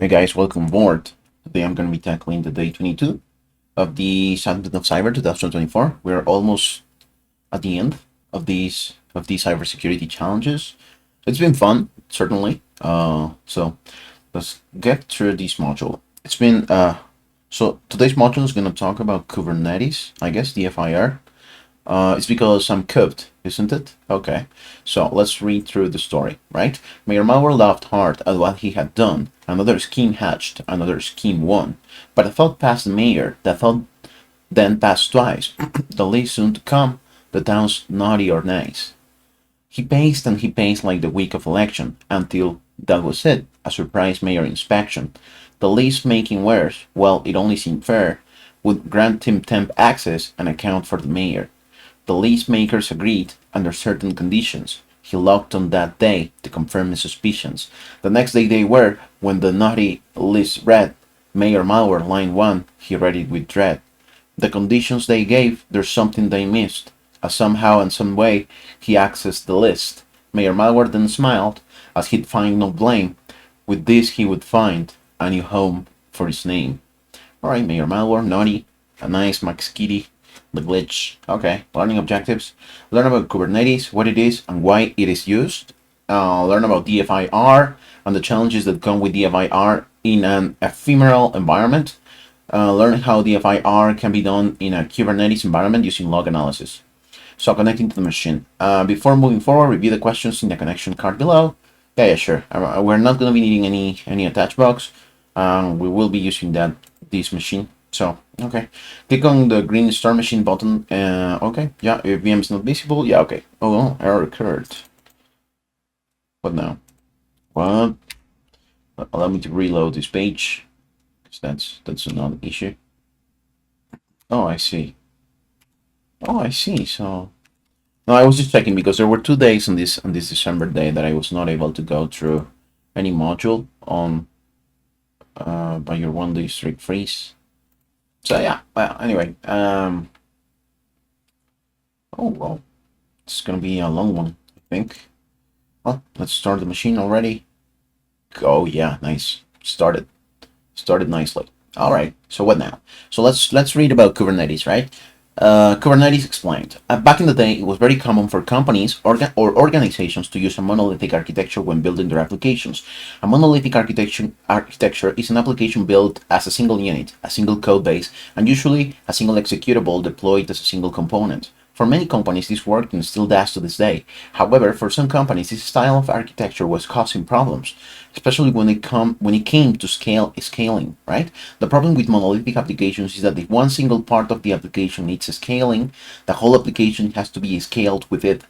Hey guys, welcome aboard. Today I'm going to be tackling the day 22 of the Advent of Cyber 2024. We're almost at the end of these cybersecurity challenges. It's been fun, certainly. So let's get through this module. So today's module is going to talk about Kubernetes, I guess, DFIR. It's because I'm cooked, isn't it? Okay, so let's read through the story, right? Mayor Malware laughed hard at what he had done. Another scheme hatched, another scheme won. But a thought passed the mayor, that thought then passed twice. The list soon to come, the town's naughty or nice. He paced and he paced like the week of election, until that was it, a surprise mayor inspection. The list making worse, well, it only seemed fair, would grant him temp access and account for the mayor. The lease makers agreed under certain conditions. He logged on that day to confirm his suspicions. The next day they were, when the naughty list read, Mayor Malware, line 1, he read it with dread. The conditions they gave, there's something they missed. As somehow and some way, he accessed the list. Mayor Malware then smiled, as he'd find no blame. With this he would find a new home for his name. Alright, Mayor Malware, naughty, a nice Max Kitty. The glitch. Okay, learning objectives. Learn about Kubernetes, what it is and why it is used. Learn about DFIR and the challenges that come with DFIR in an ephemeral environment. Learn how DFIR can be done in a Kubernetes environment using log analysis. So connecting to the machine. Before moving forward, review the questions in the connection card below. Yeah, sure. We're not going to be needing any attach box. We will be using this machine. So, okay. Click on the green star machine button. Okay. Yeah, if VM is not visible. Yeah, okay. Oh, well, error occurred. What now? What? Allow me to reload this page. Because that's another issue. Oh, I see. Oh, I see. So, no, I was just checking because there were 2 days on this December day that I was not able to go through any module on by your 1 day strict freeze. So yeah, well, anyway, oh well, it's gonna be a long one, I think. Well, let's start the machine already. Oh yeah, nice. Started nicely. All right. So what now? So let's read about Kubernetes, right? Kubernetes explained. Back in the day, it was very common for companies or organizations to use a monolithic architecture when building their applications. A monolithic architecture is an application built as a single unit, a single code base, and usually a single executable deployed as a single component. For many companies, this worked and still does to this day. However, for some companies, this style of architecture was causing problems, especially when it came to scaling, right? The problem with monolithic applications is that if one single part of the application needs scaling, the whole application has to be scaled with it.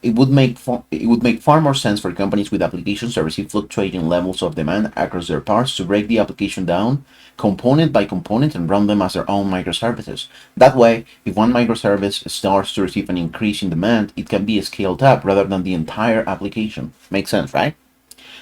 It would make far more sense for companies with applications that receive fluctuating levels of demand across their parts to break the application down component by component and run them as their own microservices. That way, if one microservice starts to receive an increase in demand, it can be scaled up rather than the entire application. Makes sense, right?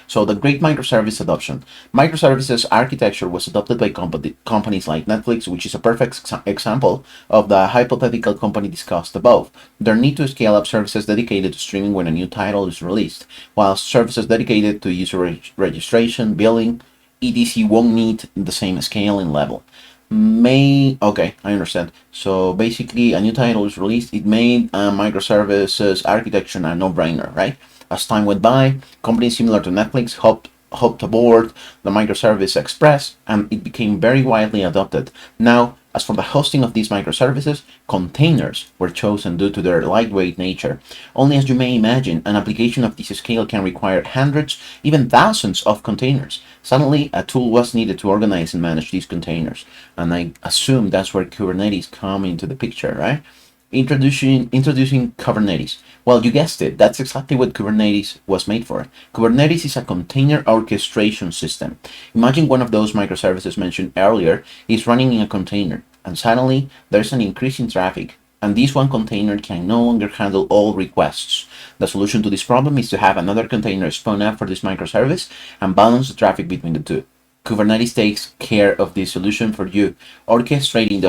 So the great microservice adoption. Microservices architecture was adopted by companies like Netflix, which is a perfect example of the hypothetical company discussed above. Their need to scale up services dedicated to streaming when a new title is released, while services dedicated to user registration, billing, etc. won't need the same scaling level. Okay, I understand. So basically, a new title is released. It made microservices architecture a no-brainer, right? As time went by, companies similar to Netflix hopped aboard the microservice express, and it became very widely adopted. Now, as for the hosting of these microservices, containers were chosen due to their lightweight nature. Only as you may imagine, an application of this scale can require hundreds, even thousands of containers. Suddenly, a tool was needed to organize and manage these containers, and I assume that's where Kubernetes come into the picture, right? Introducing Kubernetes. Well, you guessed it. That's exactly what Kubernetes was made for. Kubernetes is a container orchestration system. Imagine one of those microservices mentioned earlier is running in a container, and suddenly there's an increase in traffic, and this one container can no longer handle all requests. The solution to this problem is to have another container spun up for this microservice and balance the traffic between the two. Kubernetes takes care of this solution for you, orchestrating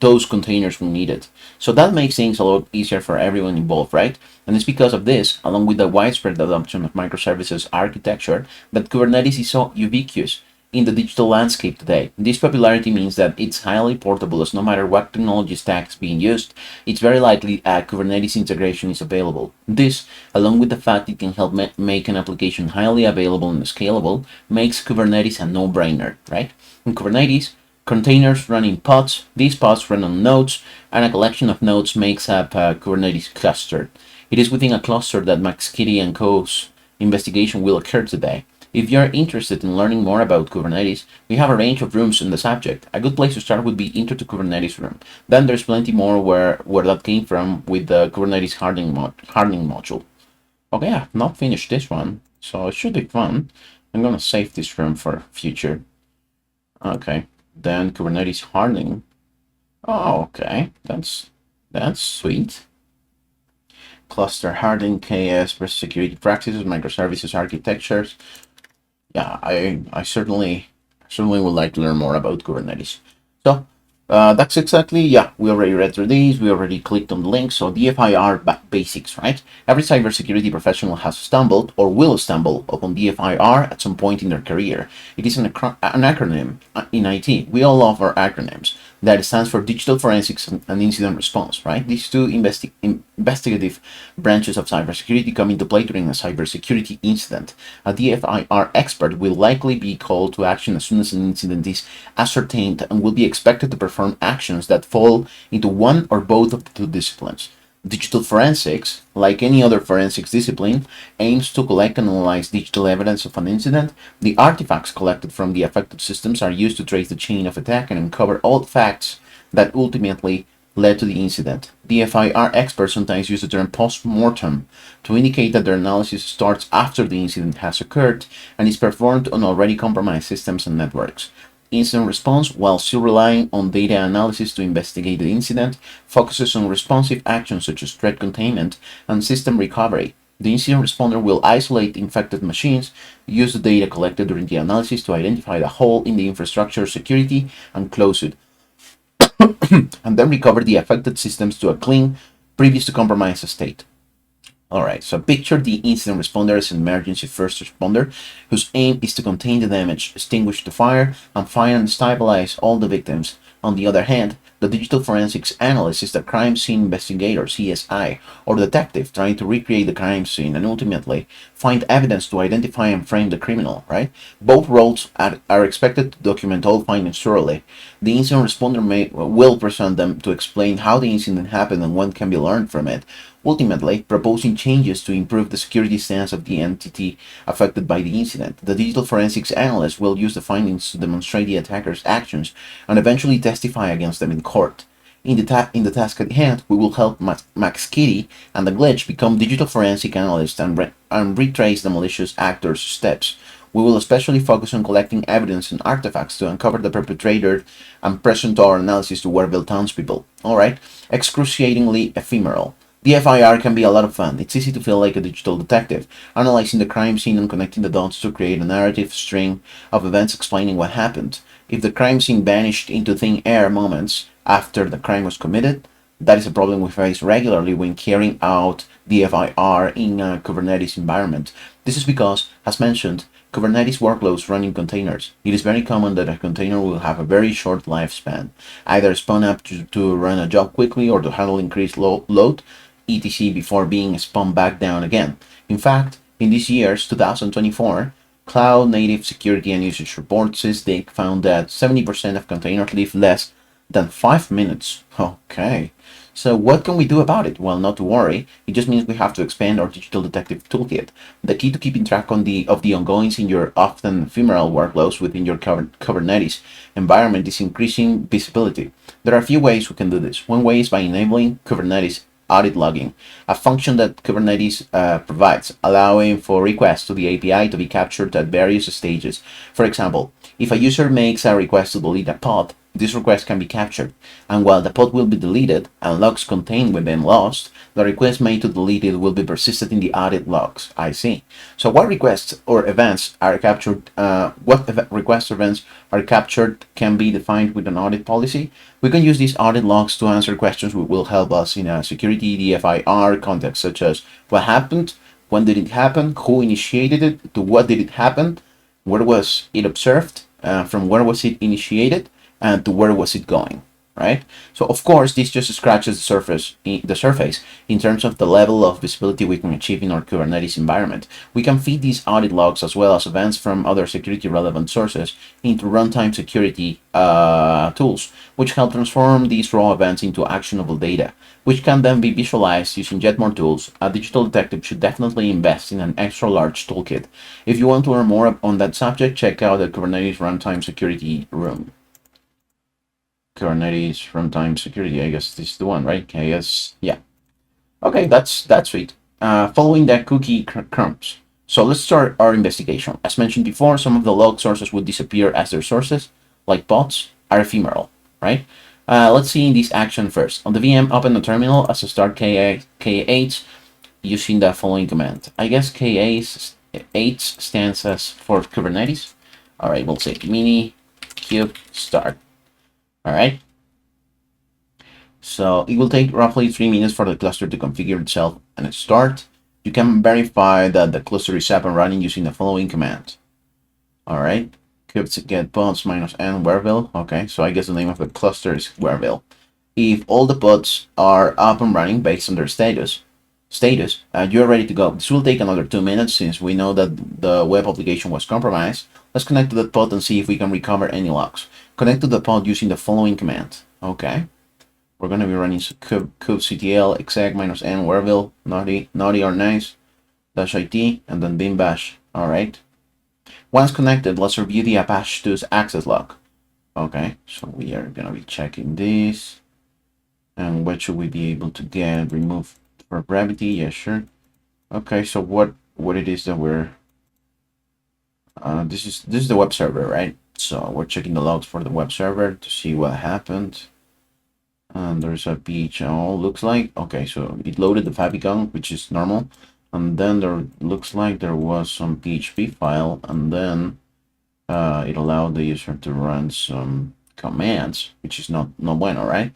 those containers when needed. So that makes things a lot easier for everyone involved, right? And it's because of this, along with the widespread adoption of microservices architecture, that Kubernetes is so ubiquitous. in the digital landscape today. This popularity means that it's highly portable, as no matter what technology stack is being used, it's very likely Kubernetes integration is available. This, along with the fact it can help make an application highly available and scalable, makes Kubernetes a no-brainer, right? In Kubernetes, containers run in pods, these pods run on nodes, and a collection of nodes makes up a Kubernetes cluster. It is within a cluster that McSkitty and Co.'s investigation will occur today. If you are interested in learning more about Kubernetes, we have a range of rooms in the subject. A good place to start would be Intro to Kubernetes room. Then there's plenty more where that came from with the Kubernetes hardening module. Okay, I've not finished this one, so it should be fun. I'm gonna save this room for future. Okay, then Kubernetes hardening. Oh, okay, that's sweet. Cluster hardening, KS versus security practices, microservices architectures. Yeah, I certainly would like to learn more about Kubernetes. So that's exactly, yeah, we already read through these, we already clicked on the link. So DFIR basics, right? Every cybersecurity professional has stumbled or will stumble upon DFIR at some point in their career. It is an acronym in IT. We all love our acronyms. That stands for Digital Forensics and Incident Response, right? These two investigative branches of cybersecurity come into play during a cybersecurity incident. A DFIR expert will likely be called to action as soon as an incident is ascertained and will be expected to perform actions that fall into one or both of the two disciplines. Digital forensics, like any other forensics discipline, aims to collect and analyze digital evidence of an incident. The artifacts collected from the affected systems are used to trace the chain of attack and uncover all facts that ultimately led to the incident. DFIR experts sometimes use the term post-mortem to indicate that their analysis starts after the incident has occurred and is performed on already compromised systems and networks. Incident response, while still relying on data analysis to investigate the incident, focuses on responsive actions such as threat containment and system recovery. The incident responder will isolate infected machines, use the data collected during the analysis to identify the hole in the infrastructure security and close it, and then recover the affected systems to a clean, previous to compromised state. Alright, so picture the incident responder as an emergency first responder whose aim is to contain the damage, extinguish the fire, and find and stabilize all the victims. On the other hand, the digital forensics analyst is the crime scene investigator, CSI, or detective trying to recreate the crime scene and ultimately find evidence to identify and frame the criminal, right? Both roles are expected to document all findings thoroughly. The incident responder will present them to explain how the incident happened and what can be learned from it, ultimately proposing changes to improve the security stance of the entity affected by the incident. The digital forensics analyst will use the findings to demonstrate the attacker's actions and eventually testify against them in court. In the task at hand, we will help McSkitty and the glitch become digital forensic analysts and retrace the malicious actor's steps. We will especially focus on collecting evidence and artifacts to uncover the perpetrator and present our analysis to Warville townspeople. Alright, excruciatingly ephemeral. DFIR can be a lot of fun. It's easy to feel like a digital detective, analyzing the crime scene and connecting the dots to create a narrative string of events explaining what happened. If the crime scene vanished into thin air moments after the crime was committed, that is a problem we face regularly when carrying out DFIR in a Kubernetes environment. This is because, as mentioned, Kubernetes workloads run in containers. It is very common that a container will have a very short lifespan, either spun up to run a job quickly or to handle increased load, etc. before being spun back down again. In fact, in this year's 2024 Cloud Native Security and Usage Report, SysDig, found that 70% of containers live less than 5 minutes. Okay. So what can we do about it? Well, not to worry. It just means we have to expand our digital detective toolkit. The key to keeping track of the ongoings in your often ephemeral workloads within your Kubernetes environment is increasing visibility. There are a few ways we can do this. One way is by enabling Kubernetes audit logging, a function that Kubernetes provides, allowing for requests to the API to be captured at various stages. For example, if a user makes a request to delete a pod, this request can be captured, and while the pod will be deleted and logs contained within lost, the request made to delete it will be persisted in the audit logs. I see. So what requests or events are captured, requests or events are captured can be defined with an audit policy. We can use these audit logs to answer questions which will help us in a security DFIR context, such as what happened, when did it happen, who initiated it, to what did it happen, where was it observed, from where was it initiated and to where was it going, right? So of course, this just scratches the surface in terms of the level of visibility we can achieve in our Kubernetes environment. We can feed these audit logs as well as events from other security relevant sources into runtime security tools, which help transform these raw events into actionable data, which can then be visualized using yet more tools. A digital detective should definitely invest in an extra large toolkit. If you want to learn more on that subject, check out the Kubernetes Runtime Security Room. Kubernetes Runtime Security, I guess this is the one, right? I guess, yeah. Okay, that's sweet. Following that cookie crumbs. So let's start our investigation. As mentioned before, some of the log sources would disappear as their sources, like bots, are ephemeral, right? Let's see in this action first. On the VM, open the terminal as a start K8 using the following command. I guess K8 stands as for Kubernetes. All right, we'll say mini kube start. All right. So it will take roughly 3 minutes for the cluster to configure itself and start. You can verify that the cluster is up and running using the following command. All right, kube get pods minus n whereville. Okay, so I guess the name of the cluster is whereville. If all the pods are up and running based on their status, you're ready to go. This will take another 2 minutes since we know that the web application was compromised. Let's connect to that pod and see if we can recover any logs. Connect to the pod using the following command. Okay. We're going to be running kubectl exec minus n whereville naughty or nice dash it and then bin bash. All right. Once connected, let's review the Apache 2's access log. Okay, so we are going to be checking this. And what should we be able to get? Remove for brevity? Yeah, sure. Okay, so what it is that we're this is the web server, right? So we're checking the logs for the web server to see what happened. And there's a PHL, looks like. Okay, so it loaded the favicon, which is normal. And then there looks like there was some PHP file, and then it allowed the user to run some commands, which is not bueno, right?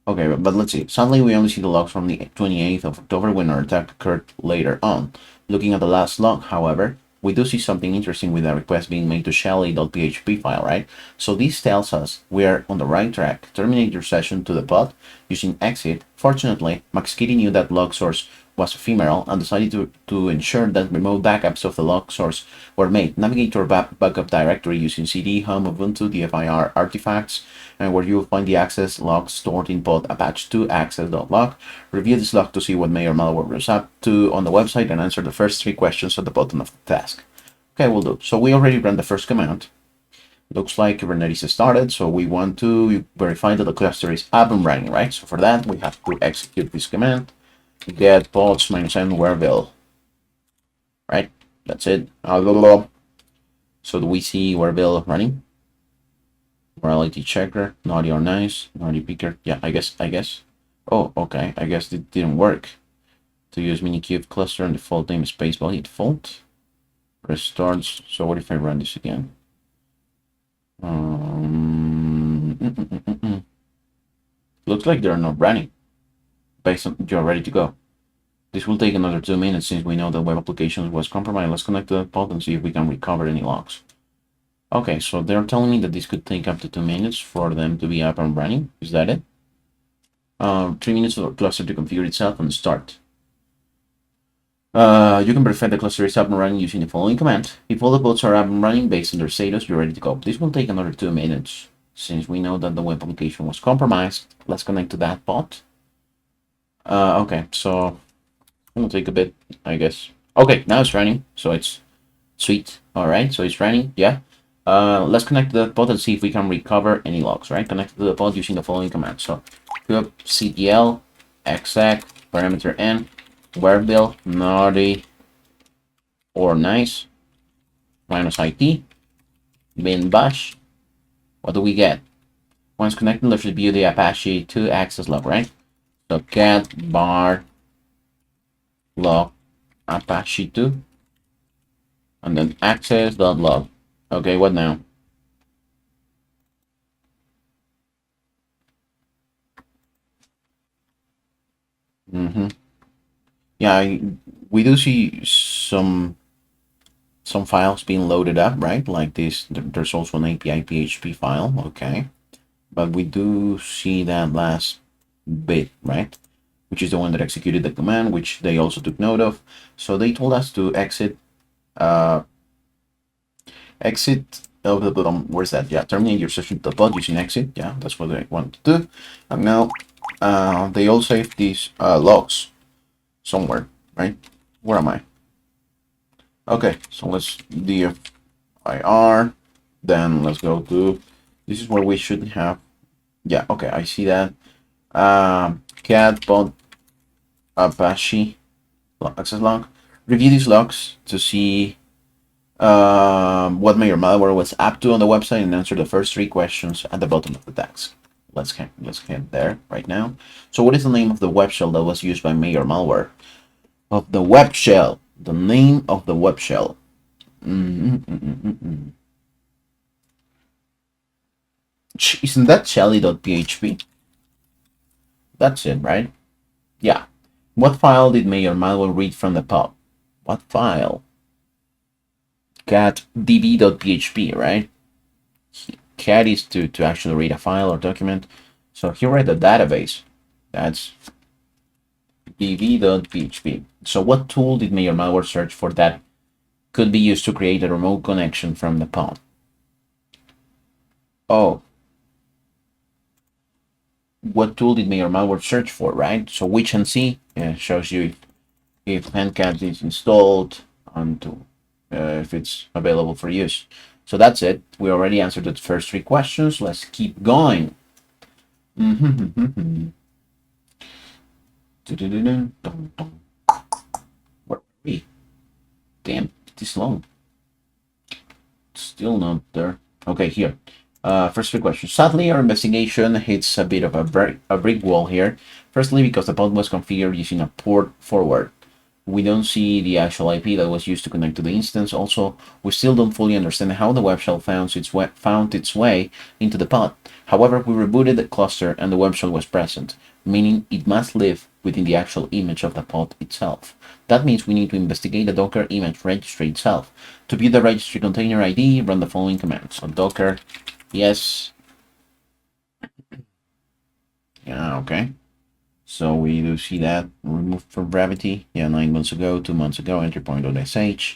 Okay, but let's see. Suddenly we only see the logs from the 28th of October when our attack occurred later on. Looking at the last log, however, we do see something interesting with a request being made to shelly.php file, right? So this tells us we are on the right track. Terminate your session to the pod using exit. Fortunately, MaxKitty knew that log source was ephemeral and decided to ensure that remote backups of the log source were made. Navigate to our backup directory using cd home ubuntu DFIR artifacts, and where you will find the access log stored in pod apache2 access.log. Review this log to see what may or malware was up to on the website and answer the first 3 questions at the bottom of the task. Okay, we'll do. So we already ran the first command. Looks like Kubernetes started, so we want to verify that the cluster is up and running, right? So for that, we have to execute this command. Get pods minus n whereville, right? That's it. So do we see whereville running? Morality checker, naughty or nice, naughty picker. Yeah, I guess. Oh, okay. I guess it didn't work. To use minikube cluster and default namespace by default. Restarts. So what if I run this again? Looks like they're not running. Based on you're ready to go. This will take another 2 minutes since we know the web application was compromised. Let's connect to the pod and see if we can recover any logs. Okay, so they're telling me that this could take up to 2 minutes for them to be up and running. Is that it? 3 minutes for the cluster to configure itself and start. You can verify the cluster is up and running using the following command. If all the pods are up and running based on their status, you're ready to go. This will take another 2 minutes since we know that the web application was compromised. Let's connect to that pod. Okay, so it'll take a bit, I guess. Okay, now it's running, so it's sweet. All right, so it's running, yeah. Let's connect to the pod and see if we can recover any logs, right? Connect to the pod using the following command. So kubectl exec parameter n whereville naughty or nice minus it bin bash. What do we get? Once connected, let's review the Apache 2 access log, right? So cat bar log Apache 2 and then access.log. Okay, what now? Yeah, we do see some some files being loaded up, right? Like this, there's also an API PHP file, okay. But we do see that last bit, right? Which is the one that executed the command, which they also took note of. So they told us to exit, where's that? Yeah, terminate your session with the pod using exit. Yeah, that's what they want to do. And now they all save these logs somewhere, right? Where am I? Okay, so let's DFIR. Then let's go to, this is where we should have, yeah, okay, I see that. Cat pod Apache access log. Review these logs to see what may or malware was up to on the website and answer the first 3 questions at the bottom of the text. Let's get there right now. So what is the name of the web shell that was used by Mayor malware? Of the web shell. The name of the web shell. Isn't that shelly.php? That's it, right? Yeah. What file did Mayor malware read from the pod? What file? Cat db.php, right? Cat is to actually read a file or document. So here read the database. That's db.php. So what tool did Mayor malware search for that could be used to create a remote connection from the pod? Oh, what tool did Mayor malware search for, right? So which and see shows you if handcat is installed and if it's available for use. So that's it. We already answered the first 3 questions. Let's keep going. Where are we? Damn, this long. Still not there. Okay, here. First 3 questions. Sadly, our investigation hits a bit of a brick wall here. Firstly, because the pod was configured using a port forward. We don't see the actual IP that was used to connect to the instance. Also, we still don't fully understand how the web shell found its way into the pod. However, we rebooted the cluster and the web shell was present, meaning it must live within the actual image of the pod itself. That means we need to investigate the Docker image registry itself. To view the registry container ID, run the following command. So Docker, yes. Yeah, okay. So we do see that removed from Gravity. Yeah, 9 months ago, 2 months ago, entry point.sh.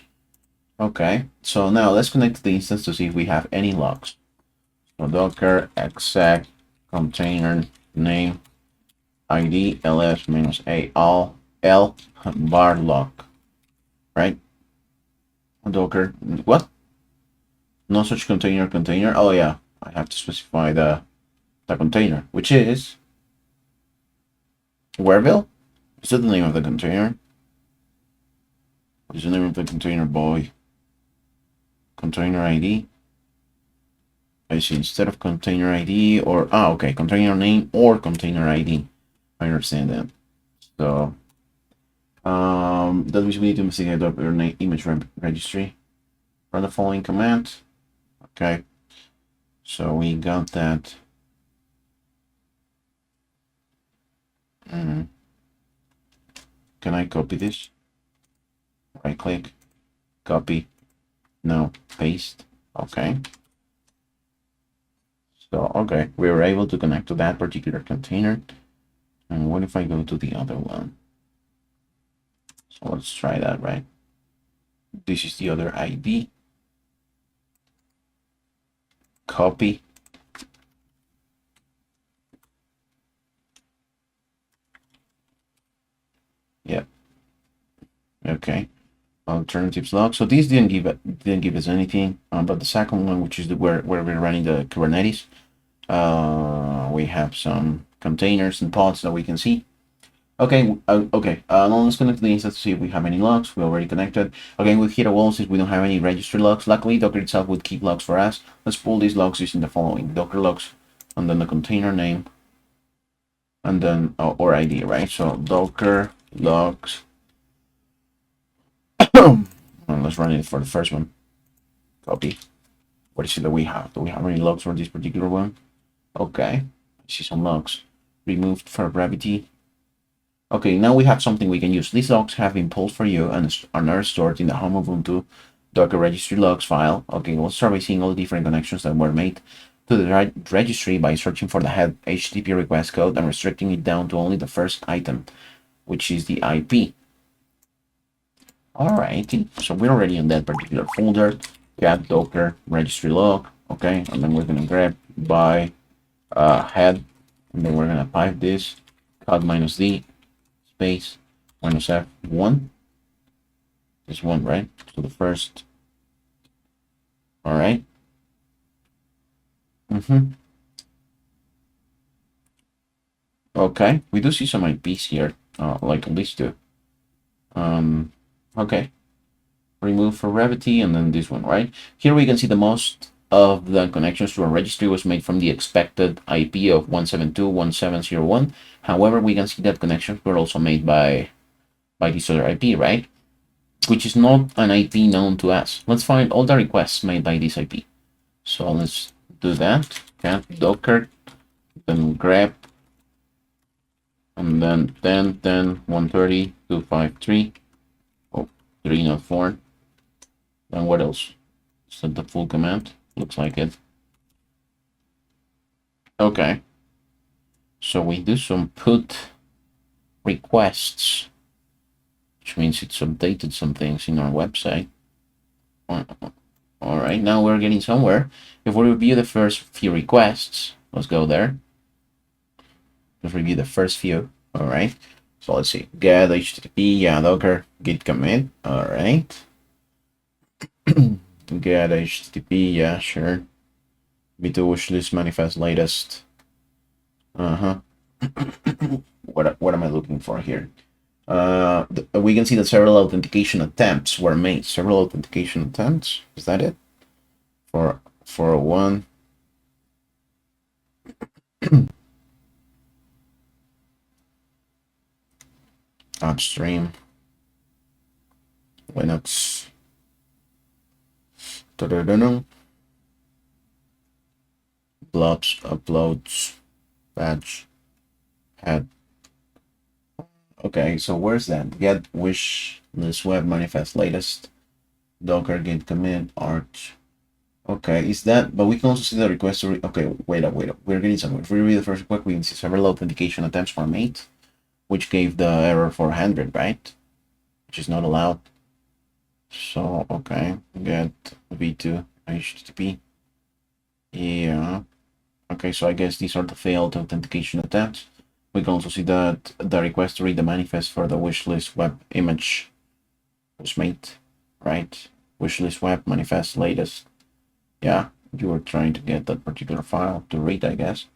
Okay, so now let's connect to the instance to see if we have any logs. So Docker exec container name ID ls minus a all l bar log, right? Docker what? No such container. Oh yeah, I have to specify the container, which is Wareville? Is that the name of the container? What is the name of the container, boy? Container ID? I see, instead of container ID or, okay, container name or container ID. I understand that. So, that means we need to investigate the image registry. Run the following command. Okay. So we got that. Can I copy this? Right click, copy, no, paste. Okay. So, okay, we were able to connect to that particular container. And what if I go to the other one? So let's try that, right? This is the other ID. Copy. Yep. Okay. Alternatives log. So this didn't give us anything. But the second one, which is where we're running the Kubernetes, we have some containers and pods that we can see. Okay, okay. Now let's connect to the instance to see if we have any logs. We already connected. Again, we hit a wall since we don't have any registry logs. Luckily, Docker itself would keep logs for us. Let's pull these logs using the following: Docker logs, and then the container name, and then or ID, right? So Docker logs. Let's run it for the first one. Copy. What is it that we have? Do we have any logs for this particular one? Okay, I see some logs. Removed for Gravity. Okay, now we have something we can use. These logs have been pulled for you and are stored in the home Ubuntu Docker registry logs file. Okay, we'll start by seeing all the different connections that were made to the registry by searching for the head HTTP request code and restricting it down to only the first item, which is the IP. Alrighty, so we're already in that particular folder. Cat Docker registry log. Okay, and then we're gonna grab by head, and then we're gonna pipe this cat -d space -f1. This one, right? So the first. All right. Okay, we do see some IPs here, like at least two. Okay. Remove for brevity, and then this one, right? Here we can see the most of the connections to a registry was made from the expected IP of 172.170.1. However, we can see that connections were also made by this other IP, right? Which is not an IP known to us. Let's find all the requests made by this IP. So let's do that. Cat Docker, then grep, and then 10, 10, 130, 253, oh, 3, not 4. Then what else? Is that the full command? Looks like it. Okay. So we do some put requests, which means it's updated some things in our website. All right, now we're getting somewhere. If we review the first few requests, let's go there. Let's review the first few. All right. So let's see. Get HTTP, yeah, Docker, git commit. All right. Get HTTP, yeah, sure. V2 wishlist manifest latest. What am I looking for here? We can see that several authentication attempts were made. Several authentication attempts. Is that it? For 401. Upstream. Linux. Blobs, uploads, batch, head. Okay, so where's that? Get wish list web manifest latest, Docker git commit arch. Okay, is that? But we can also see the request. Okay, wait up. We're getting somewhere. If we read the first request, we can see several authentication attempts were made, which gave the error 400, right? Which is not allowed. So okay, get v2 HTTP. Yeah. Okay, so I guess these are the failed authentication attempts. We can also see that the request to read the manifest for the wishlist web image was made, right? Wishlist web manifest latest. Yeah, you were trying to get that particular file to read, I guess,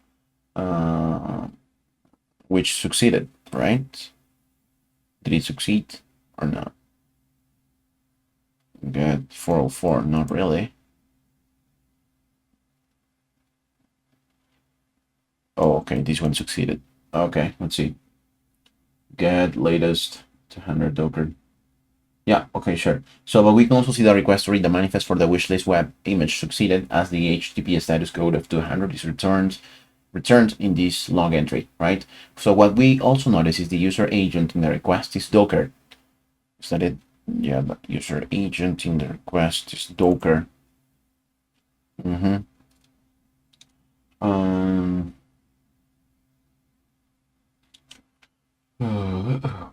which succeeded, right? Did it succeed or not? Get 404, not really. Oh, okay, this one succeeded. Okay, let's see. Get latest 200 Docker. Yeah, okay, sure. So, but we can also see the request to read the manifest for the wishlist web image succeeded, as the HTTP status code of 200 is returned in this log entry, right? So what we also notice is the user agent in the request is Docker. Is that it? Yeah, the user agent in the request is Docker. I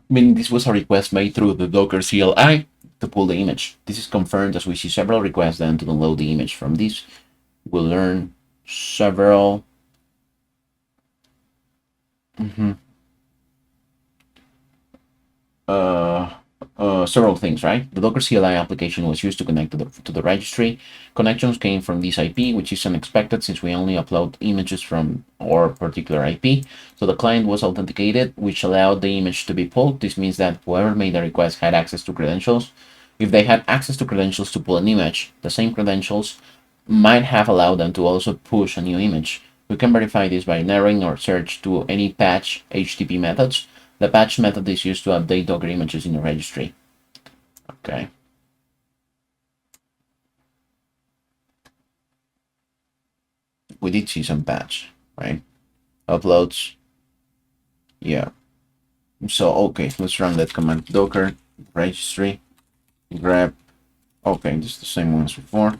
mean, this was a request made through the Docker CLI to pull the image. This is confirmed as we see several requests then to download the image. From this, we'll learn several several things, right? The Docker CLI application was used to connect to the registry. Connections came from this IP, which is unexpected since we only upload images from our particular IP. So the client was authenticated, which allowed the image to be pulled. This means that whoever made the request had access to credentials. If they had access to credentials to pull an image, the same credentials might have allowed them to also push a new image. We can verify this by narrowing our search to any patch HTTP methods. The patch method is used to update Docker images in the registry. Okay. We did see some patch, right? Uploads. Yeah. So, okay, let's run that command. Docker registry grep Okay, this is the same one as before,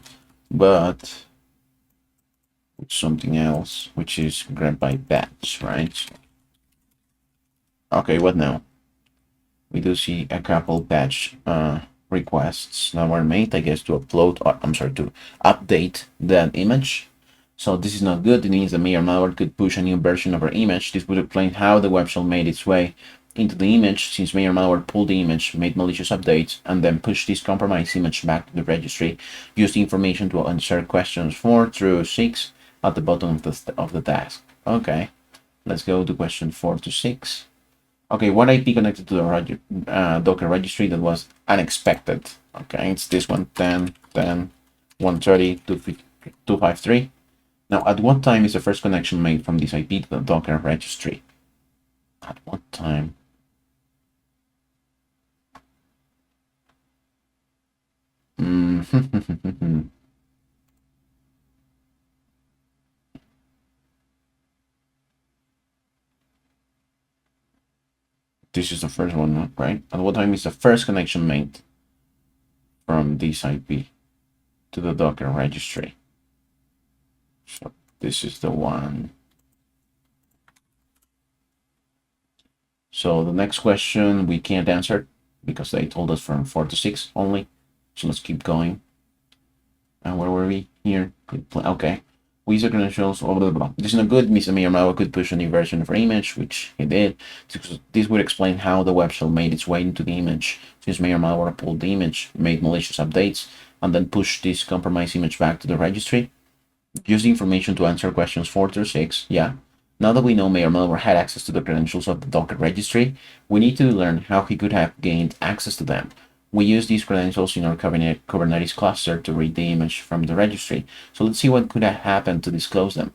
but with something else, which is grabbed by batch, right? Okay, what now? We do see a couple batch requests that were made, I guess, to upload, or I'm sorry, to update that image. So this is not good. It means the Mayor malware could push a new version of our image. This would explain how the web shell made its way into the image, since Mayor malware pulled the image, made malicious updates, and then pushed this compromised image back to the registry, used the information to answer questions 4 through 6 at the bottom of the task. Okay, let's go to question 4 to 6. Okay, what IP connected to the Docker registry that was unexpected? Okay, it's this one, 10, 10, 130, 253. Now, at what time is the first connection made from this IP to the Docker registry? At what time? This is the first one, right? At what time is the first connection made from this IP to the Docker registry? So this is the one. So the next question we can't answer because they told us from 4 to 6 only. So let's keep going. And where were we? Here. Okay. User credentials, blah, blah, blah. This is not good. Mr. Miyamawa could push a new version of our image, which he did. This would explain how the web shell made its way into the image. Since Miyamawa pulled the image, made malicious updates, and then pushed this compromised image back to the registry. Use the information to answer questions 4 through 6. Yeah. Now that we know Mayor Malware had access to the credentials of the Docker registry, we need to learn how he could have gained access to them. We use these credentials in our Kubernetes cluster to read the image from the registry. So let's see what could have happened to disclose them.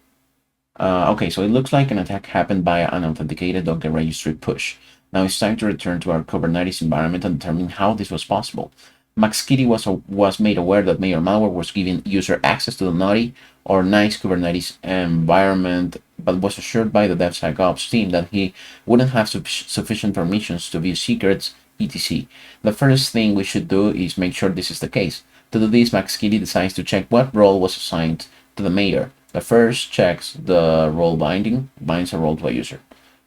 Okay, so it looks like an attack happened by an authenticated Docker registry push. Now it's time to return to our Kubernetes environment and determine how this was possible. MaxKitty was made aware that Mayor Malware was giving user access to the naughty or nice Kubernetes environment, but was assured by the DevSecOps team that he wouldn't have sufficient permissions to view secrets, etc. The first thing we should do is make sure this is the case. To do this, MaxKitty decides to check what role was assigned to the mayor. The first checks the role binding, binds a role to a user.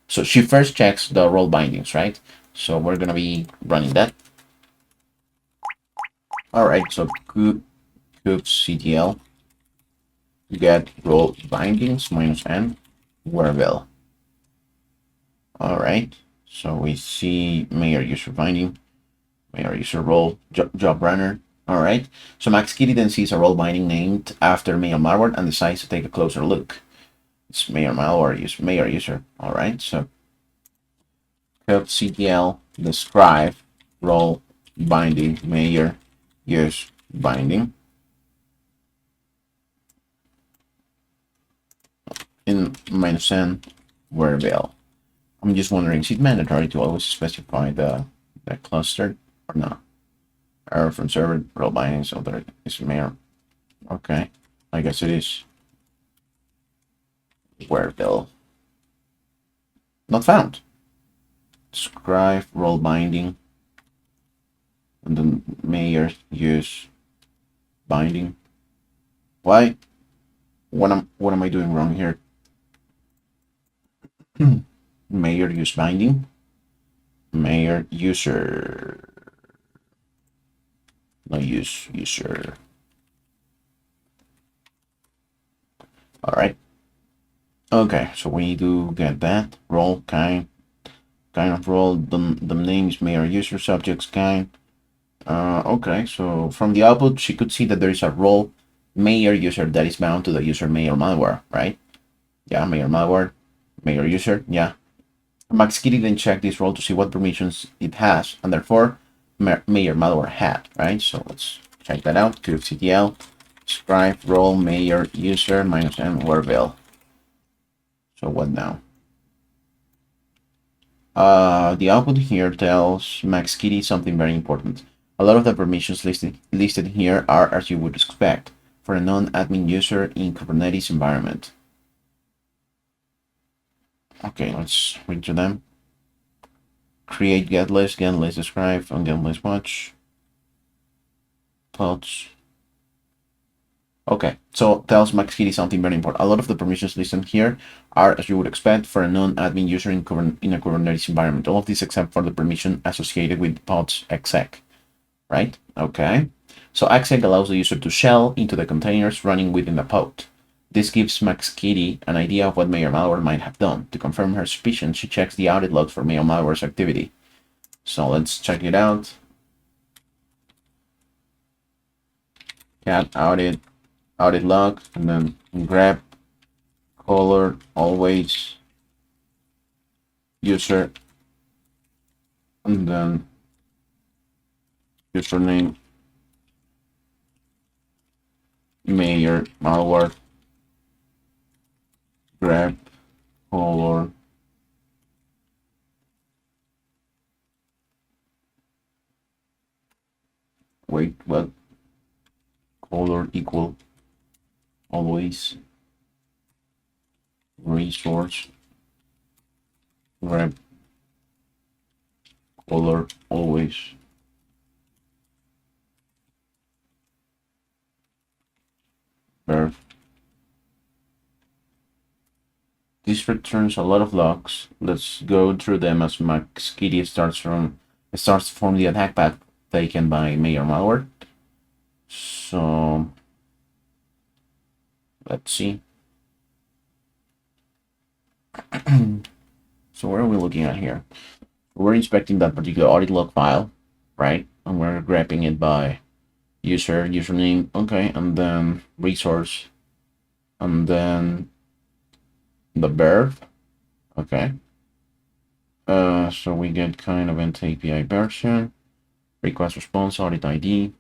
So she first checks the role bindings, right? So we're gonna be running that. All right, so kubectl get role bindings -n wherevel. All right, so we see mayor user binding, mayor user role job runner. All right, so MaxKitty then sees a role binding named after Mayor Malware and decides to take a closer look. It's Mayor Malware mayor user. All right, so kubectl describe role binding mayor use binding in -n wherevel. I'm just wondering, is it mandatory to always specify the cluster or not? Error from server role binding, so there is mayor. Okay, I guess it is wherevel. Not found. Describe role binding and then mayor use binding. Why? What am I doing wrong here? Mayor use binding. Mayor user. No use user. All right. Okay, so we do get that role kind of role. The names mayor user subjects kind. Okay, so from the output, she could see that there is a role mayor user that is bound to the user mayor malware, right? Yeah, mayor malware, mayor user, yeah. MaxKitty then checked this role to see what permissions it has, and therefore mayor malware had, right? So let's check that out. kubectl describe role mayor user -n wherevel. So what now? The output here tells MaxKitty something very important. A lot of the permissions listed here are as you would expect for a non-admin user in Kubernetes environment. Okay, let's read to them. Create get list describe, and get list watch. pods. Okay, so tells MaxKitty something very important. A lot of the permissions listed here are, as you would expect, for a non-admin user in a Kubernetes environment. All of these except for the permission associated with pods exec, right? Okay, so exec allows the user to shell into the containers running within the pod. This gives MaxKitty an idea of what Mayor Malware might have done. To confirm her suspicion, she checks the audit logs for Mayor Malware's activity. So let's check it out. Cat audit log, and then grep color always user, and then username Mayor Malware, grep color wait, what? Color equal always resource grep color always verb. This returns a lot of logs. Let's go through them as MaxKitty starts to form the attack path taken by Mayor Malware. So let's see. So what are we looking at here? We're inspecting that particular audit log file, right? And we're grabbing it by user, username, okay, and then resource, and then the verb, okay. So we get kind of an API version, request response, audit ID,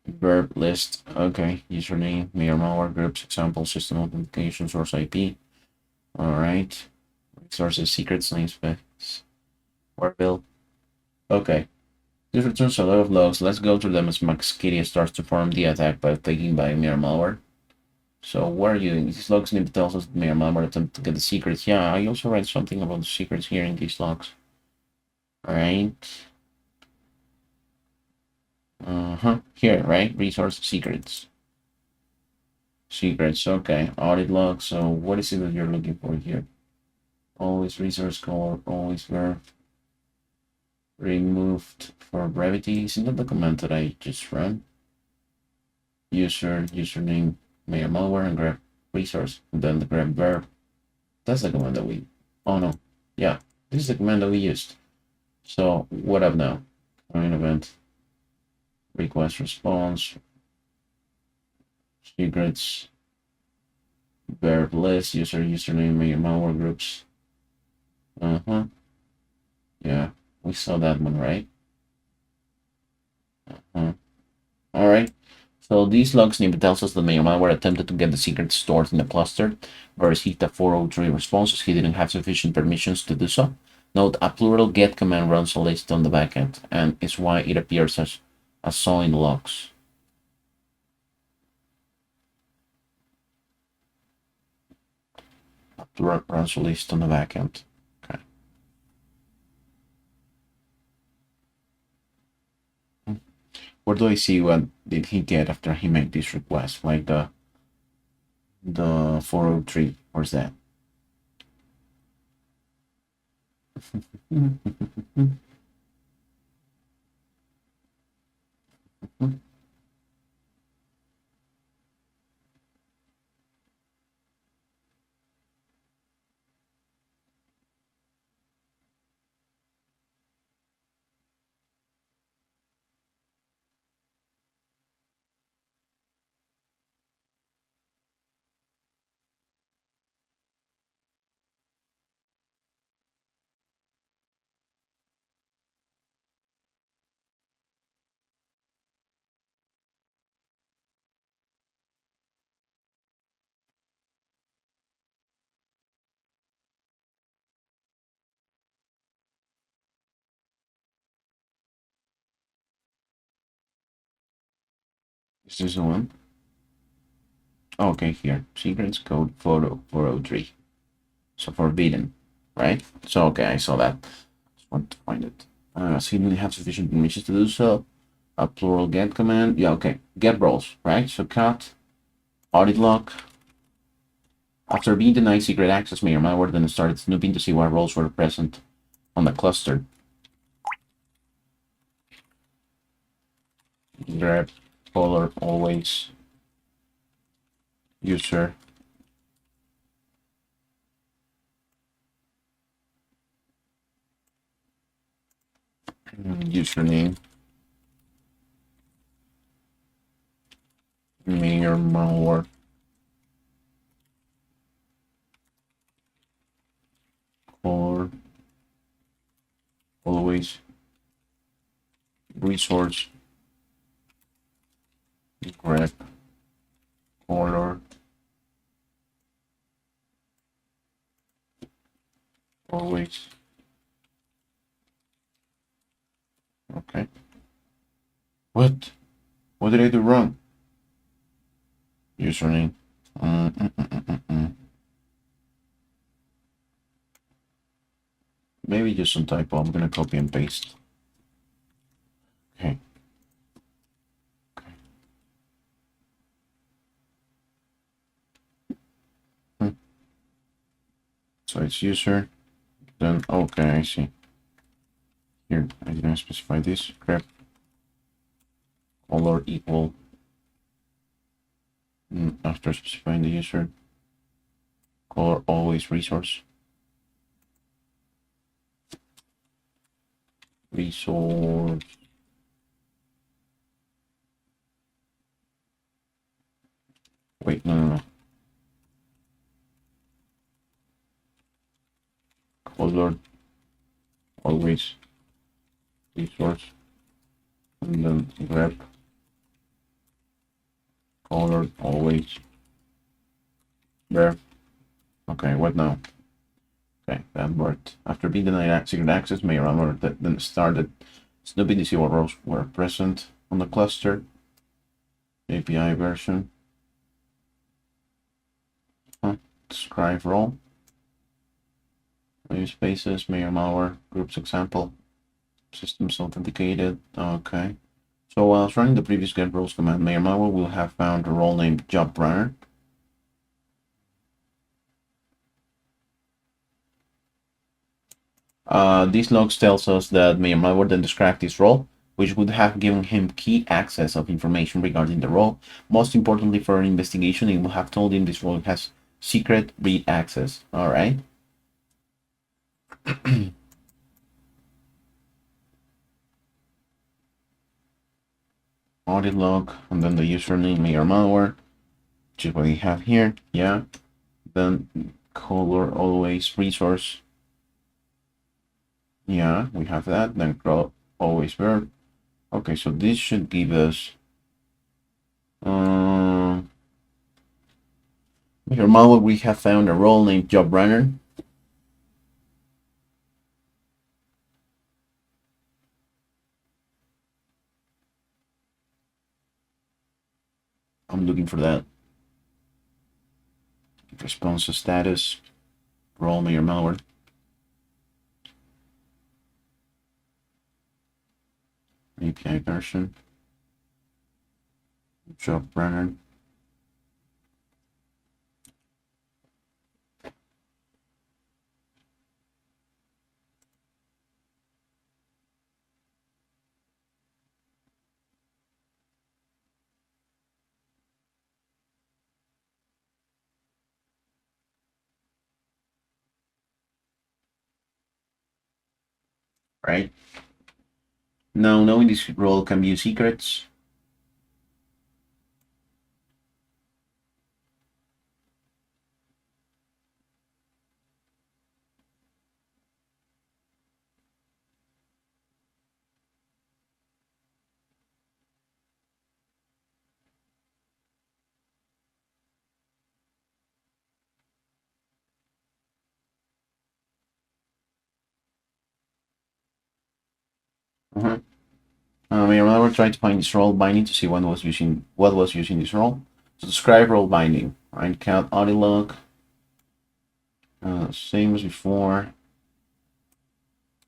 verb list, okay, username, Mayor Malware, groups, example, system authentication, source IP, all right, sources, secrets, namespace, where bill, okay. This returns a lot of logs. Let's go through them as MaxKitty starts to form the attack by taking by Mayor Malware. So what are you doing? These logs need to tell us that Mayor Malware attempt to get the secrets. Yeah, I also write something about the secrets here in these logs. All right. Here, right? Resource secrets. Secrets, okay. Audit log. So what is it that you're looking for here? Always resource color, always verb. Removed for brevity. Isn't that the command that I just ran? User, username, Mayor Malware, and grep resource, and then the grep verb. That's the command that we, oh no, yeah, this is the command that we used. So what up now? Current event, request response, secrets, verb list, user, username, Mayor Malware groups. Yeah, we saw that one, right? All right. So these logs name tells us that Mayor Malware attempted to get the secrets stored in the cluster, but received a 403 response as he didn't have sufficient permissions to do so. Note, a plural get command runs a list on the backend, and is why it appears as so in the logs. A plural runs a list on the backend. Okay. Where do I see what did he get after he made this request? Like the 403. Where's that? Is this the one? Okay, here. Secrets code photo 403. So forbidden, right? So okay, I saw that. Just want to find it. So he didn't have sufficient permissions to do so. a plural get command. Yeah, okay. Get roles, right? So cut audit log. After being denied secret access, may or malware then started snooping to see what roles were present on the cluster. Grep color always user username may or malware color always resource grep color always. Okay. What did I do wrong? Username. Maybe just some typo. I'm gonna copy and paste. Okay. So it's user. Then okay, I see. Here I didn't specify this. Grep color equal. After specifying the user, color always resource. Resource. Wait, no. Color always resource. And then grep color always there. Okay, what now? Okay, that worked. After being denied secret access, may or then started snooping to see what roles were present on the cluster. API version. Describe role. Use spaces, may or malware, groups example, systems authenticated. Okay. So while I was running the previous get roles command, may or malware will have found a role named job runner. These logs tells us that may or malware then described this role, which would have given him key access of information regarding the role. Most importantly for an investigation, it will have told him this role has secret read access. All right. Audit log, and then the username may or malware, which is what we have here. Yeah. Then color always resource. Yeah, we have that. Then always verb. Okay, so this should give us here malware we have found a role named job runner. I'm looking for that. Response status, role may or malware. API version, job runner. Right? Now, knowing this role can view secrets. We are now trying to find this role binding to see what was using this role. So describe role binding. Right? Count audit log. Same as before.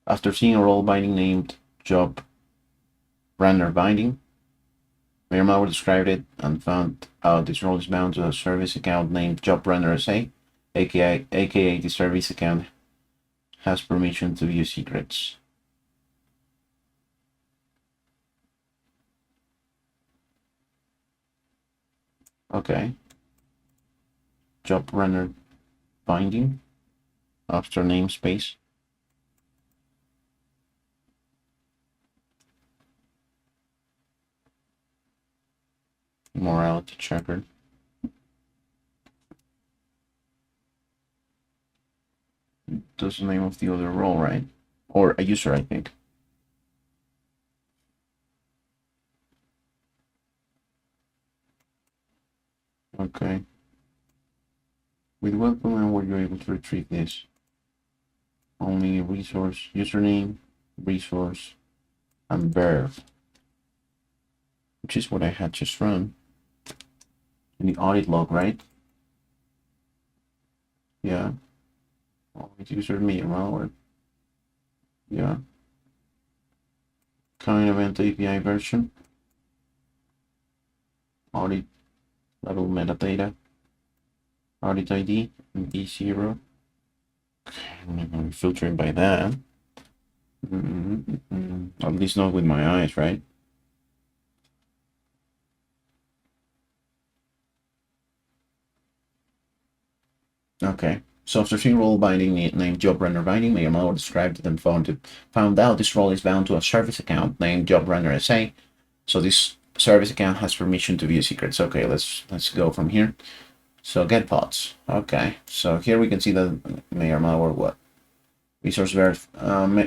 After seeing a role binding named job Render binding. Mayor malware described it and found out this role is bound to a service account named job render SA, aka the service account has permission to view secrets. Okay. Job render binding after namespace. Morality checker. That's the name of the other role, right? Or a user, I think. Okay. With what command were you able to retrieve this? Only resource, username, resource, and verb, which is what I had just run in the audit log, right? Yeah. Always username malware. Yeah. Kind event API version. Audit level metadata. Audit ID B0. Okay, I'm not going to filter it by that. At least not with my eyes, right? Okay. So after seeing role binding named job render binding, Mayor malware described it and found out this role is bound to a service account named job render SA. So this service account has permission to view secrets. Okay, let's go from here. So get pods. Okay, so here we can see that Mayor malware what resource verif.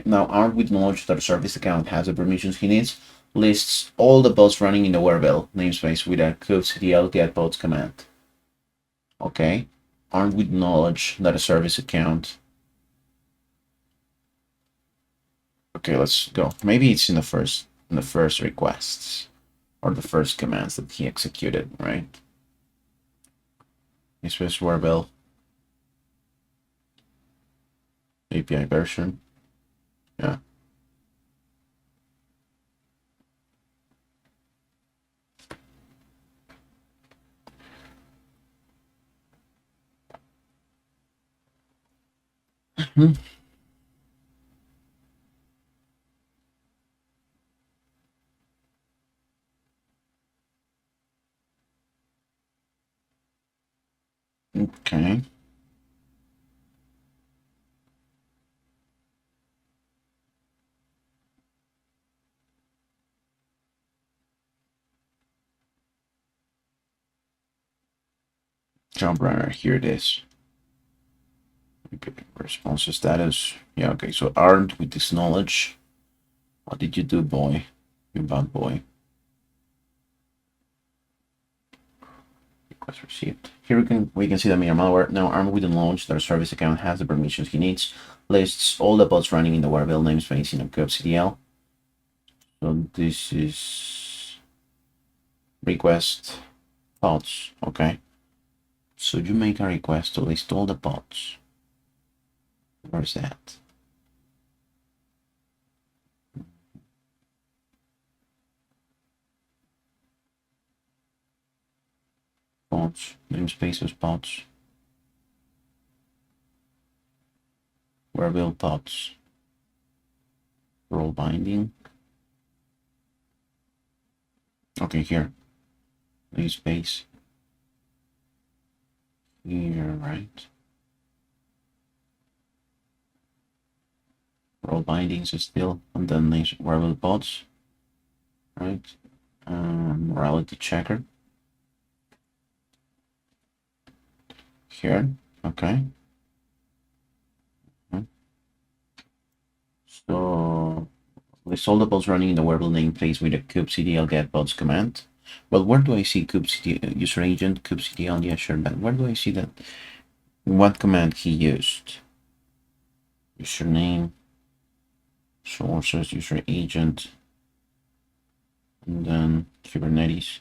Now armed with knowledge that a service account has the permissions he needs, lists all the pods running in the Webel namespace with a kubectl get pods command. Okay, armed with knowledge that a service account. Okay, let's go. Maybe it's in the first requests or the first commands that he executed, right? Namespace Webel API version. Yeah. Okay. Job runner, here it is. Okay, response status. Yeah, okay, so armed with this knowledge, what did you do, boy? You bad boy. Request received. Here we can see that Mayor malware, now armed with the knowledge that a service account has the permissions he needs, lists all the pods running in the Webel namespace in a kubectl. So this is request pods, okay? So you make a request to list all the pods. Where's that? Pods, namespaces pods. Webel pods. Role binding. Okay, here. Namespace. Here, right? Role bindings is still, and then Webel pods, right? Morality checker. Here, okay. So list all the pods running in the Webel namespace with a kubectl get pods command. Well, where do I see kubectl user agent kubectl? Yeah, sure, but where do I see that? What command he used? Username, sources, user agent, and then Kubernetes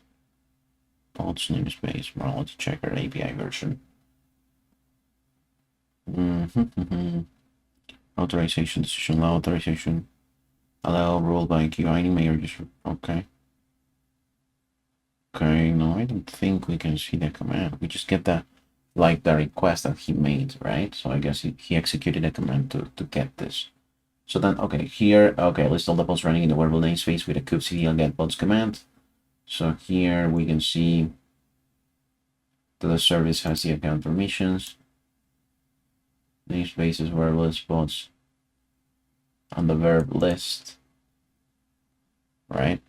pods namespace, morality checker, API version. Authorization, decision law authorization, Allow rule by QI may or just okay. Okay, no, I don't think we can see the command. We just get the like the request that he made, right? So I guess he executed a command to get this. So then, okay, here, okay, list all the pods running in the variable namespace with a kubectl get pods command. So here we can see that the service has the account permissions, namespaces, variable pods on the verb list, right?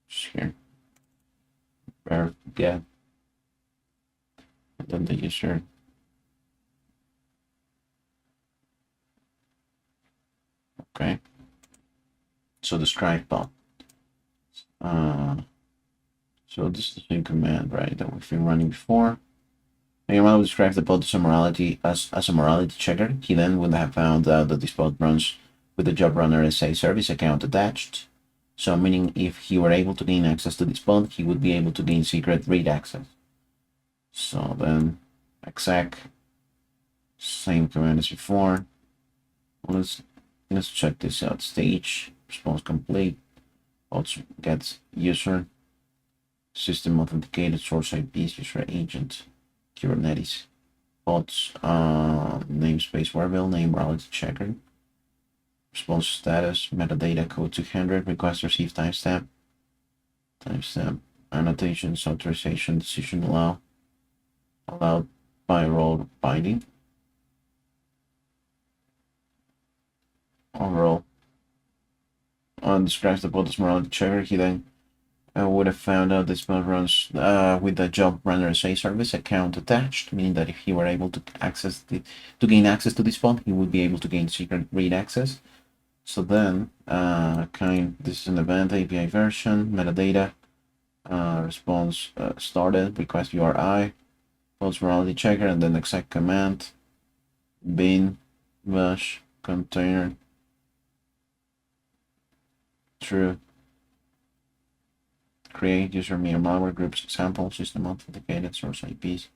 Just here, verb get, and then the user. Okay. So describe pod. So this is the same command, right, that we've been running before. Mayor describes the pod as a morality checker. He then would have found out that this pod runs with the job runner SA service account attached. So meaning if he were able to gain access to this pod, he would be able to gain secret read access. So then exec, same command as before. Let's check this out. Stage, response complete, pods gets user, system authenticated, source IPs, user agent, Kubernetes, pods, namespace variable, name morality checker, response status, metadata code 200, request receive timestamp, annotations, authorization, decision allowed by role binding, overall, describes the pod as morality checker. He then would have found out this pod runs with the job runner SA service account attached, meaning that if he were able to gain access to this pod, he would be able to gain secret read access. So then, this is an event API version, metadata, response started, request URI, post morality checker, and then exec command, bin, bash, container, true, create user mirror malware groups example, system authenticated, source IPs,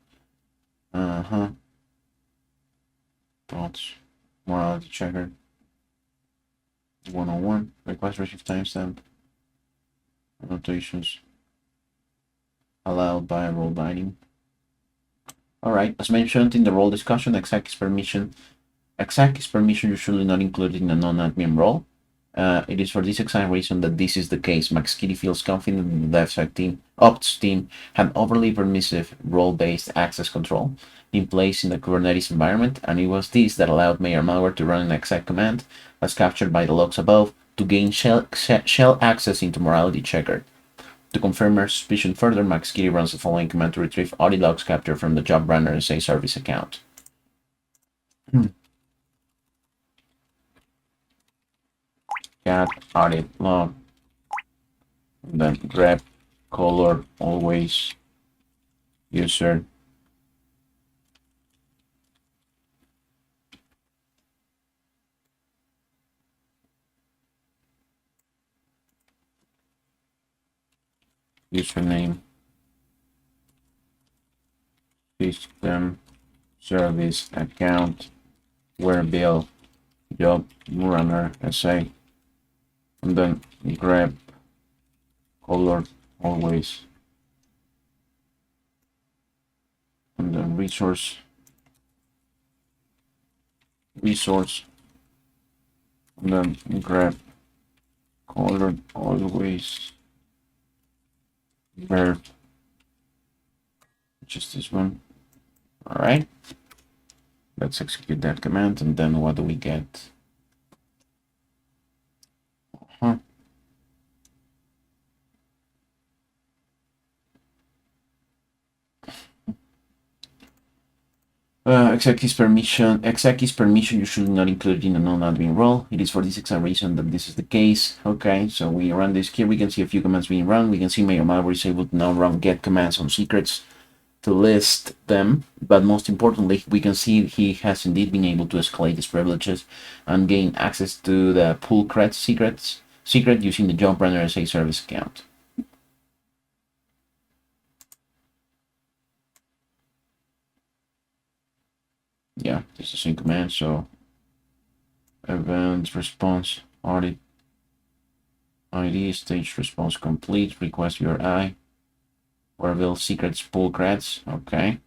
pods, morality checker, 101, request receive timestamp, annotations, allowed by role binding. All right, as mentioned in the role discussion, exec is permission usually not included in a non-admin role. It is for this exact reason that this is the case. McSkitty feels confident that the ops team had overly permissive role-based access control in place in the Kubernetes environment, and it was this that allowed Mayor malware to run an exec command, as captured by the logs above, to gain shell access into morality checker. To confirm our suspicion further, McSkitty runs the following command to retrieve audit logs captured from the job runner SA service account. Cat audit log, then grep color always user username system service account where bill job runner SA, and then grep color always, and then resource, and then grep color always verb, just this one. All right, let's execute that command, and then what do we get? Exec is permission usually not included in a non-admin role. It is for this exact reason that this is the case. Okay, so we run this here. We can see a few commands being run. We can see Mayor malware is able to now run get commands on secrets to list them. But most importantly, we can see he has indeed been able to escalate his privileges and gain access to the pool cred secret using the job runner SA service account. Yeah, this is the same command. So event response audit ID stage response complete. Request URI. Wareville secrets pull creds. Okay.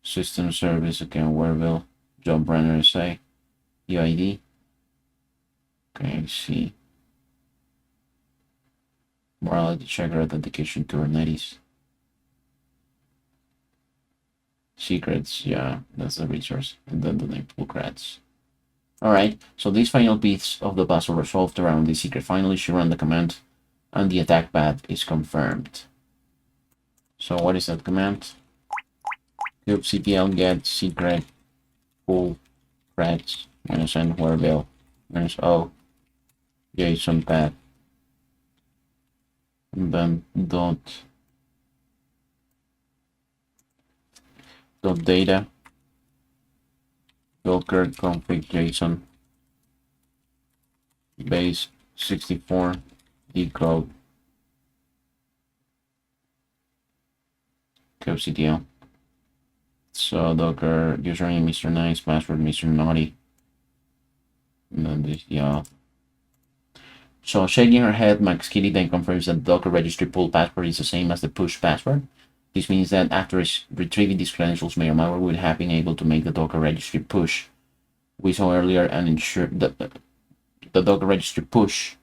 System service. Okay. Wareville job runner say UID. Okay. See. Morality checker authentication Kubernetes. Secrets. Yeah, that's the resource. And then the name pull creds. Alright, so these final bits of the puzzle resolved around the secret. Finally, she ran the command and the attack path is confirmed. So what is that command? kubectl get secret pull creds -n wareville -o JSON path and then dot data docker config JSON base 64 decode kubectl. So docker username Mr. Nice, password Mr. Naughty, and then this, yeah. So shaking her head, Max Kitty then confirms that the Docker registry pull password is the same as the push password. This means that after retrieving these credentials, Mayor Malware would have been able to make the Docker registry push we saw earlier and ensure that the Docker registry push,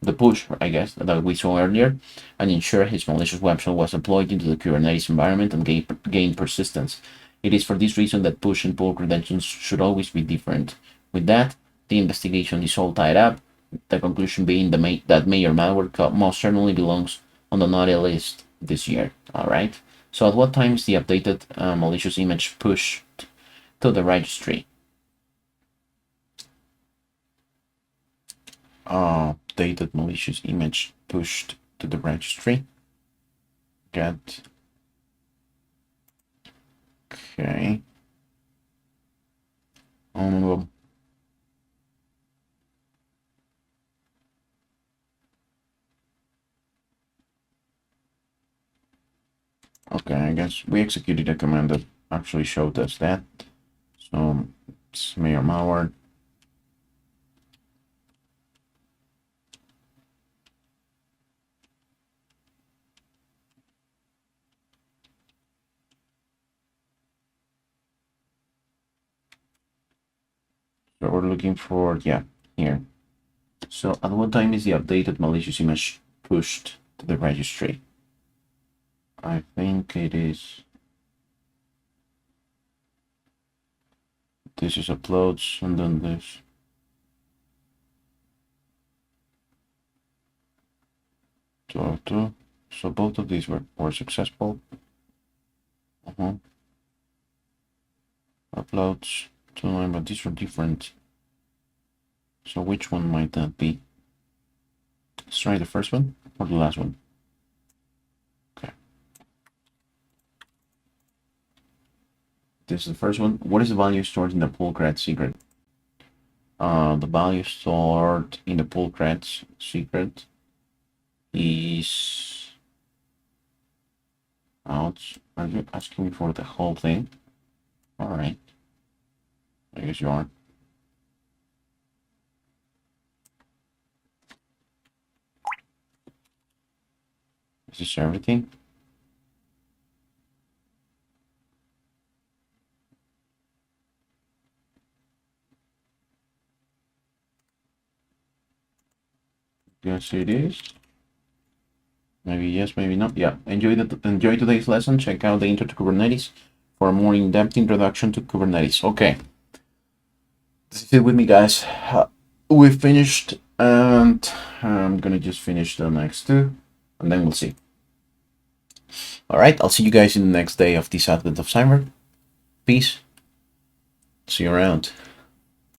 I guess, that we saw earlier, and ensure his malicious web shell was deployed into the Kubernetes environment and gain persistence. It is for this reason that push and pull credentials should always be different. With that, the investigation is all tied up, the conclusion being that Mayor Malware most certainly belongs on the naughty list this year. Alright, so at what time is the updated malicious image pushed to the registry? Updated malicious image pushed to the registry. Get. Okay. Okay, I guess we executed a command that actually showed us that. So it's Mayor Malware. So we're looking for, yeah, here. So at what time is the updated malicious image pushed to the registry? I think it is. This is uploads and then this. So both of these were successful. Uploads to 9, but these are different. So which one might that be? Let's try the first one or the last one. Okay. This is the first one. What is the value stored in the pull cred secret? The value stored in the pull cred secret is out. Are you asking me for the whole thing? All right. I guess you are. Is this everything? Yes, it is. Maybe yes, maybe not. Yeah. Enjoy today's lesson. Check out the Intro to Kubernetes for a more in-depth introduction to Kubernetes. Okay. This is it with me, guys. We finished, and I'm gonna just finish the next two, and then we'll see. All right. I'll see you guys in the next day of this Advent of Cyber. Peace. See you around.